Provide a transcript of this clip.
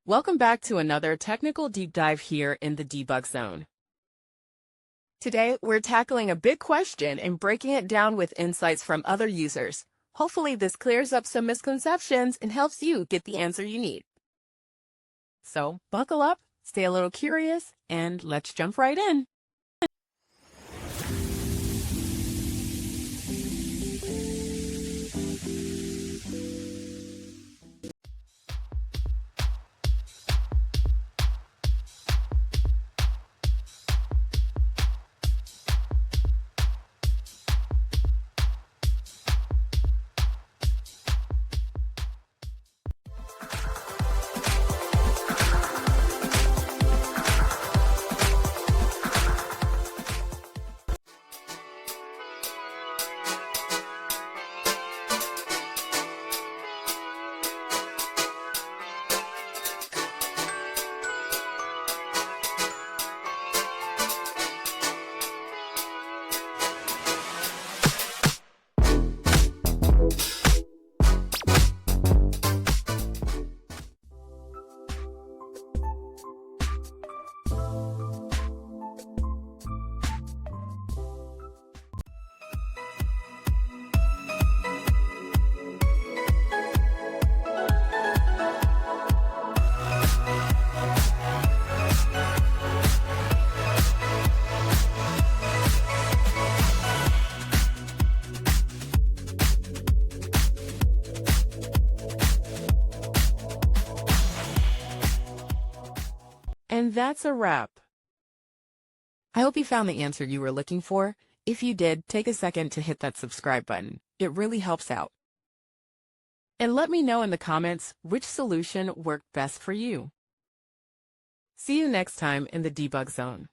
Welcome back to another technical deep dive here in the debug zone. Today, we're tackling a big question and breaking it down with insights from other users. Hopefully, this clears up some misconceptions and helps you get the answer you need. So, buckle up, stay a little curious, and let's jump right in. And that's a wrap. I hope you found the answer you were looking for. If you did, take a second to hit that subscribe button. It really helps out. And let me know in the comments which solution worked best for you. See you next time in the debug zone.